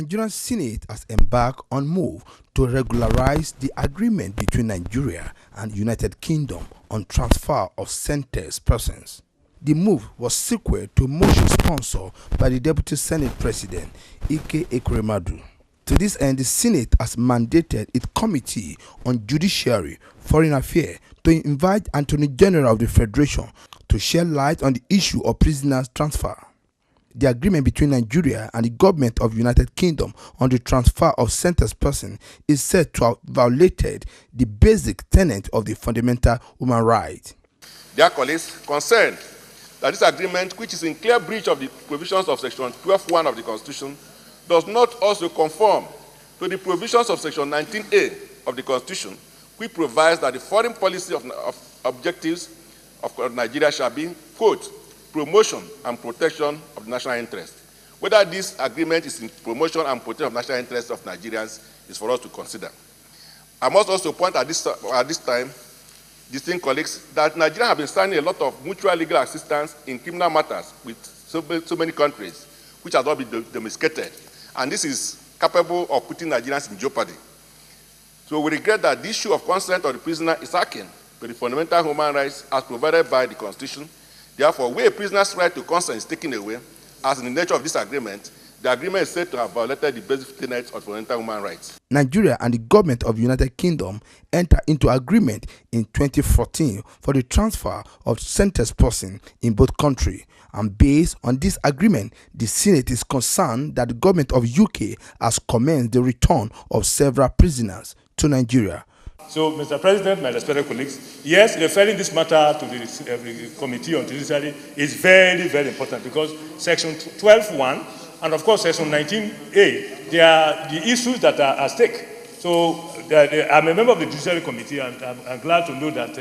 Nigerian Senate has embarked on move to regularize the agreement between Nigeria and United Kingdom on transfer of sentenced persons. The move was sequel to a motion sponsored by the Deputy Senate President, Ike Ekwuremadu. To this end, the Senate has mandated its Committee on Judiciary, Foreign Affairs to invite Attorney General of the Federation to shed light on the issue of prisoners' transfer. The agreement between Nigeria and the government of United Kingdom on the transfer of sentenced persons is said to have violated the basic tenet of the fundamental human right. Dear colleagues, concerned that this agreement, which is in clear breach of the provisions of Section 12(1) of the Constitution, does not also conform to the provisions of Section 19A of the Constitution, which provides that the foreign policy of objectives of Nigeria shall be, quote, promotion and protection of the national interest. Whether this agreement is in promotion and protection of national interests of Nigerians is for us to consider. I must also point at this time, distinct colleagues, that Nigeria have been signing a lot of mutual legal assistance in criminal matters with so many countries, which has not been domesticated. And this is capable of putting Nigerians in jeopardy. So we regret that the issue of consent of the prisoner is akin to the fundamental human rights as provided by the Constitution. Therefore, where a prisoner's right to consent is taken away, as in the nature of this agreement, the agreement is said to have violated the basic tenets of fundamental human rights. Nigeria and the government of United Kingdom entered into agreement in 2014 for the transfer of sentenced persons in both countries. And based on this agreement, the Senate is concerned that the government of UK has commenced the return of several prisoners to Nigeria. So, Mr. President, my respected colleagues, yes, referring this matter to the Committee on Judiciary is very, very important because Section 12(1) and, of course, Section 19A, they are the issues that are at stake. So, I'm a member of the Judiciary Committee, and I'm glad to know that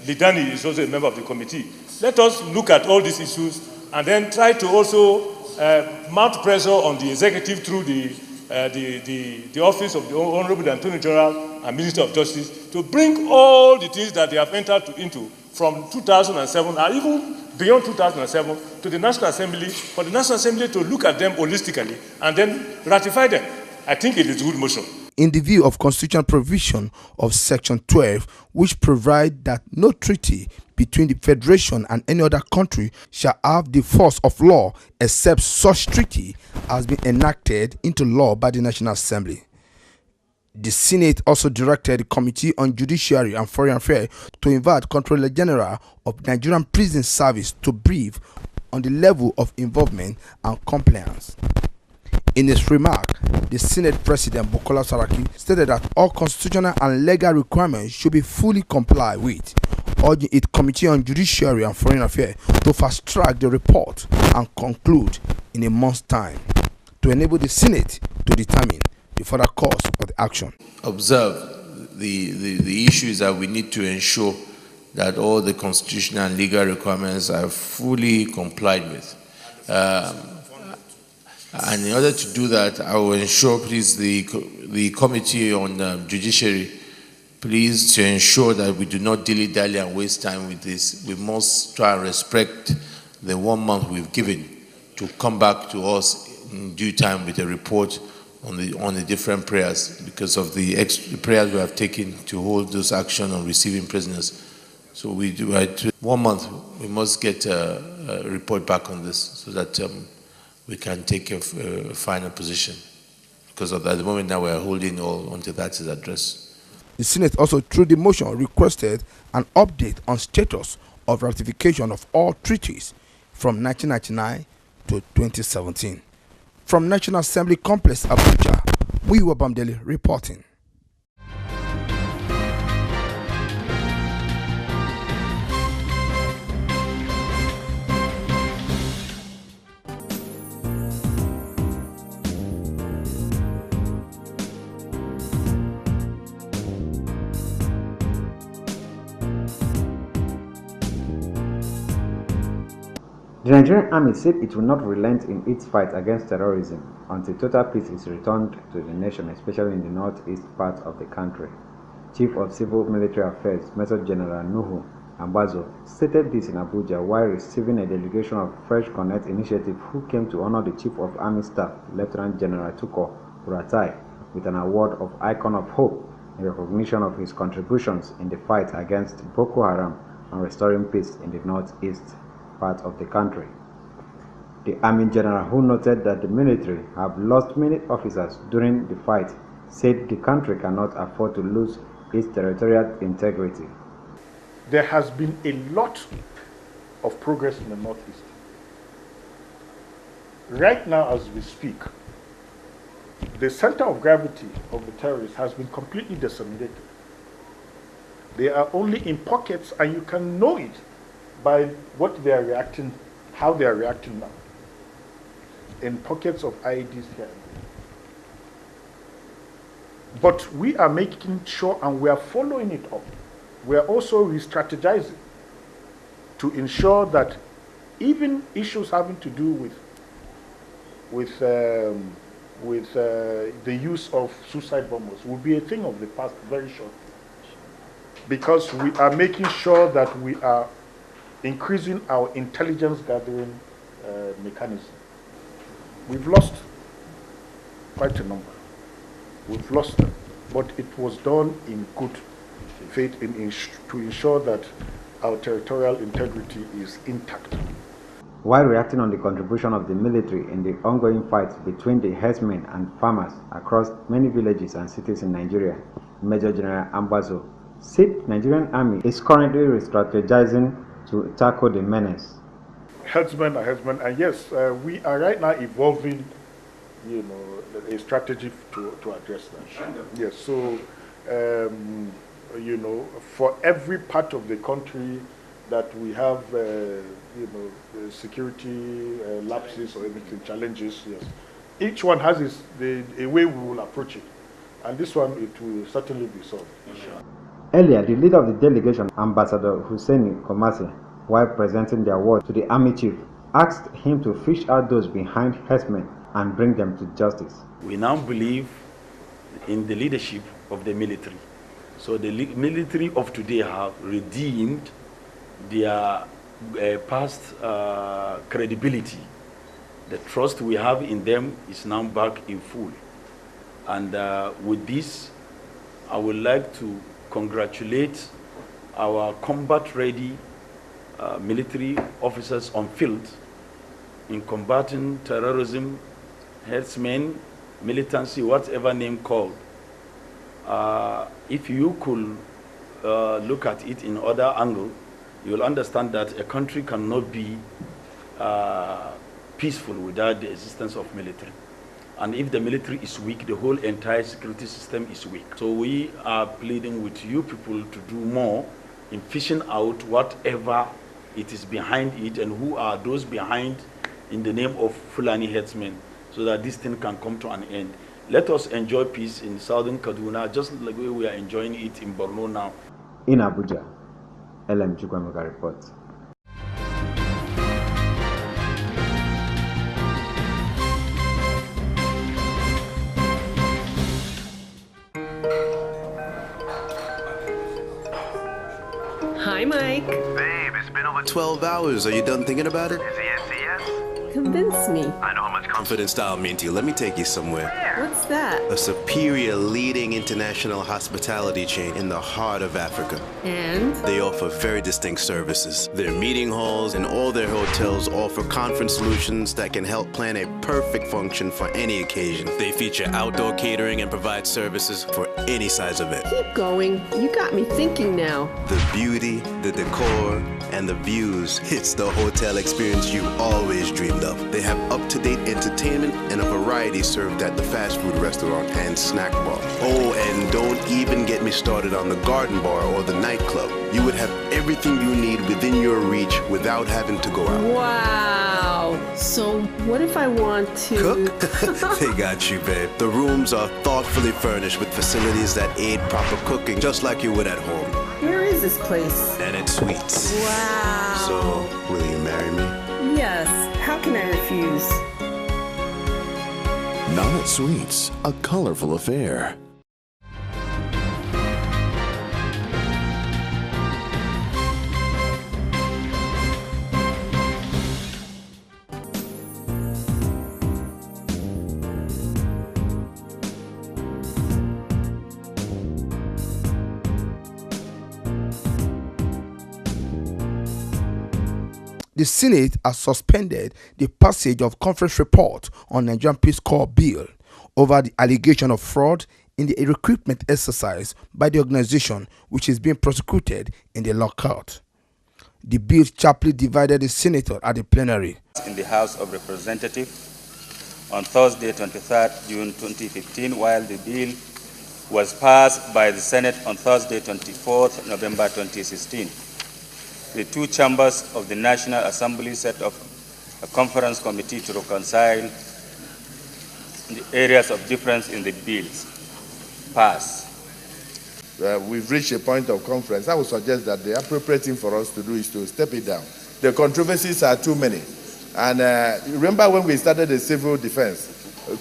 Lidani is also a member of the committee. Let us look at all these issues and then try to also mount pressure on the executive through the office of the Honorable Attorney General and Minister of Justice to bring all the things that they have entered into from 2007 and even beyond 2007 to the National Assembly, for the National Assembly to look at them holistically and then ratify them. I think it is a good motion. In the view of constitutional provision of Section 12, which provide that no treaty between the Federation and any other country shall have the force of law except such treaty has been enacted into law by the National Assembly. The Senate also directed the Committee on Judiciary and Foreign Affairs to invite Controller General of Nigerian Prison Service to brief on the level of involvement and compliance. In his remark, the Senate President Bukola Saraki stated that all constitutional and legal requirements should be fully complied with, urging its Committee on Judiciary and Foreign Affairs to fast-track the report and conclude in a month's time to enable the Senate to determine the further course of the action. Observe the issues that we need to ensure that all the constitutional and legal requirements are fully complied with. And in order to do that, I will ensure, please, the Committee on Judiciary, please, to ensure that we do not dilly-dally and waste time with this. We must try and respect the 1 month we've given to come back to us in due time with a report on the different prayers because of the extra prayers we have taken to hold those action on receiving prisoners. So we do 1 month. We must get a report back on this so that we can take a final position, because at the moment now we are holding all until that is addressed. The Senate also, through the motion, requested an update on status of ratification of all treaties from 1999 to 2017. From National Assembly Complex, Abuja, Muyiwa Bamdeli reporting. The Nigerian Army said it will not relent in its fight against terrorism until total peace is returned to the nation, especially in the northeast part of the country. Chief of Civil Military Affairs, Major General Nuhu Ambazo stated this in Abuja while receiving a delegation of Fresh Connect Initiative who came to honor the Chief of Army Staff, Lieutenant General Tuko Buratai, with an award of Icon of Hope in recognition of his contributions in the fight against Boko Haram and restoring peace in the northeast part of the country. The Army General, who noted that the military have lost many officers during the fight, said the country cannot afford to lose its territorial integrity. There has been a lot of progress in the Northeast. Right now, as we speak, the center of gravity of the terrorists has been completely disseminated. They are only in pockets, and you can know it by what they are reacting, how they are reacting now. In pockets of IEDs here and there. But we are making sure, and we are following it up. We are also re-strategizing to ensure that even issues having to do with the use of suicide bombers will be a thing of the past very shortly. Because we are making sure that we are increasing our intelligence gathering mechanism. We've lost quite a number. We've lost them, but it was done in good faith to ensure that our territorial integrity is intact. While reacting on the contribution of the military in the ongoing fight between the herdsmen and farmers across many villages and cities in Nigeria, Major General Ambazo said Nigerian Army is currently re-strategizing to tackle the menace. Herdsmen are herdsmen, and yes, we are right now evolving, a strategy to address that. Yes, so, for every part of the country that we have, security lapses or anything, challenges, yes. Each one has a way we will approach it. And this one, it will certainly be solved. Earlier, the leader of the delegation, Ambassador Hussein Komase, while presenting the award to the Army Chief, asked him to fish out those behind herdsmen and bring them to justice. We now believe in the leadership of the military. So the military of today have redeemed their past credibility. The trust we have in them is now back in full. And with this, I would like to congratulate our combat-ready military officers on field in combating terrorism, herdsmen, militancy, whatever name called. If you could look at it in other angle, you will understand that a country cannot be peaceful without the existence of military. And if the military is weak, the whole entire security system is weak. So we are pleading with you people to do more in fishing out whatever it is behind it and who are those behind in the name of Fulani headsmen, so that this thing can come to an end. Let us enjoy peace in southern Kaduna, just like we are enjoying it in Borno now. In Abuja, LM Chukwemeka reports. Hi, Mike. Babe, it's been over 12 hours. Are you done thinking about it? Is he yes? Convince me. I know how much confidence style mean to you. Let me take you somewhere. What's that? A superior leading international hospitality chain in the heart of Africa. And? They offer very distinct services. Their meeting halls and all their hotels offer conference solutions that can help plan a perfect function for any occasion. They feature outdoor catering and provide services for any size event. Keep going. You got me thinking now. The beauty, the decor, and the views. It's the hotel experience you always dreamed of. They have up-to-date entertainment and a variety served at the fast food restaurant and snack bar. Oh, and don't even get me started on the garden bar or the nightclub. You would have everything you need within your reach without having to go out. Wow. So what if I want to... Cook? They got you, babe. The rooms are thoughtfully furnished with facilities that aid proper cooking, just like you would at home. Where is this place? And it's sweets. Wow. So, will you marry me? Yes. How can I refuse? Not Sweets, a colorful affair. The Senate has suspended the passage of conference report on Nigerian Peace Corps bill over the allegation of fraud in the recruitment exercise by the organization, which is being prosecuted in the law court. The bill sharply divided the senator at the plenary. In the House of Representatives on Thursday, 23rd June 2015, while the bill was passed by the Senate on Thursday, 24th November 2016. The two chambers of the National Assembly set up a conference committee to reconcile the areas of difference in the bills passed. We've reached a point of conference. I would suggest that the appropriate thing for us to do is to step it down. The controversies are too many. And remember when we started the Civil Defense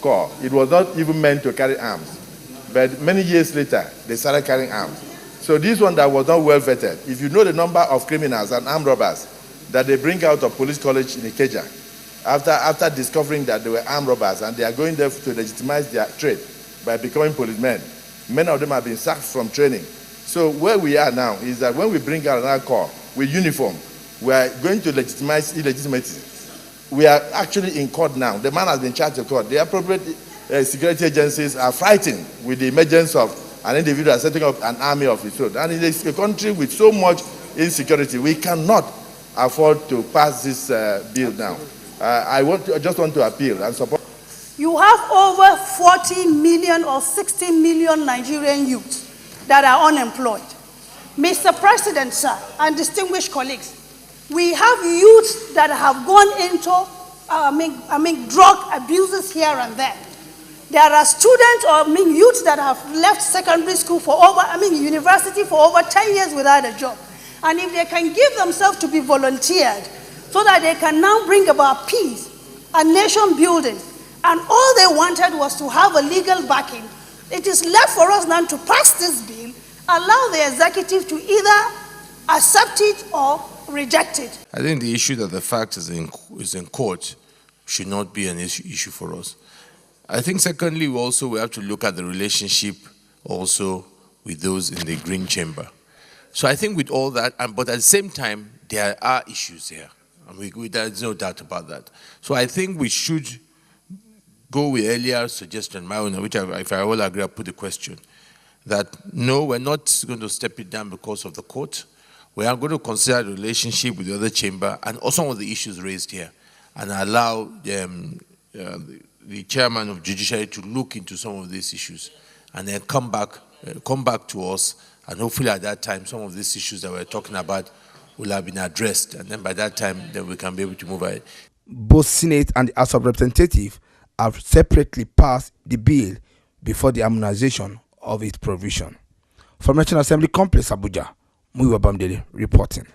Corps, it was not even meant to carry arms. But many years later, they started carrying arms. So this one that was not well vetted, if you know the number of criminals and armed robbers that they bring out of police college in Ikeja, after discovering that they were armed robbers and they are going there to legitimize their trade by becoming policemen, many of them have been sacked from training. So where we are now is that when we bring out another corps with uniform, we are going to legitimize illegitimacy. We are actually in court now. The man has been charged to court. The appropriate security agencies are frightened with the emergence of an individual setting up an army of his own. And in a country with so much insecurity, we cannot afford to pass this bill now. I just want to appeal and support. You have over 40 million or 60 million Nigerian youths that are unemployed. Mr. President, sir, and distinguished colleagues, we have youths that have gone into drug abuses here and there. There are students or youths that have left secondary school for university for over 10 years without a job. And if they can give themselves to be volunteered so that they can now bring about peace and nation building, and all they wanted was to have a legal backing, it is left for us now to pass this bill, allow the executive to either accept it or reject it. I think the issue that the fact is in court should not be an issue for us. I think secondly, we have to look at the relationship also with those in the Green Chamber. So I think with all that, but at the same time, there are issues here. And there's no doubt about that. So I think we should go with earlier suggestion, my own, which if I will agree, I'll put the question, that no, we're not going to step it down because of the court. We are going to consider the relationship with the other chamber and also some of the issues raised here and allow the chairman of judiciary to look into some of these issues and then come back to us, and hopefully at that time some of these issues that we're talking about will have been addressed, and then by that time then we can be able to move ahead. Both Senate and the House of Representatives have separately passed the bill before the harmonization of its provision. From National Assembly Complex, Abuja, Muyiwa Bamdele reporting.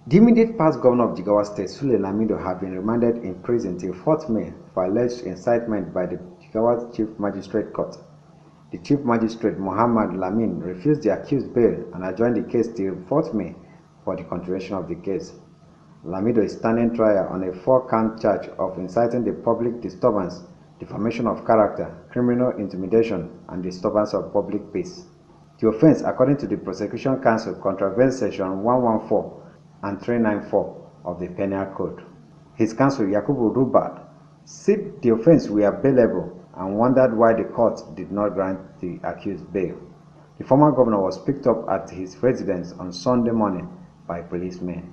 The immediate past governor of Jigawa State, Sule Lamido, have been remanded in prison till 4th May for alleged incitement by the Jigawa Chief Magistrate Court. The Chief Magistrate, Muhammad Lamin, refused the accused bail and adjourned the case till 4th May for the continuation of the case. Lamido is standing trial on a 4-count charge of inciting the public disturbance, defamation of character, criminal intimidation, and disturbance of public peace. The offense, according to the Prosecution Council, contravenes Section 114 and 394 of the Penal Code. His counsel, Yakubu Rubat, said the offense were bailable and wondered why the court did not grant the accused bail. The former governor was picked up at his residence on Sunday morning by policemen.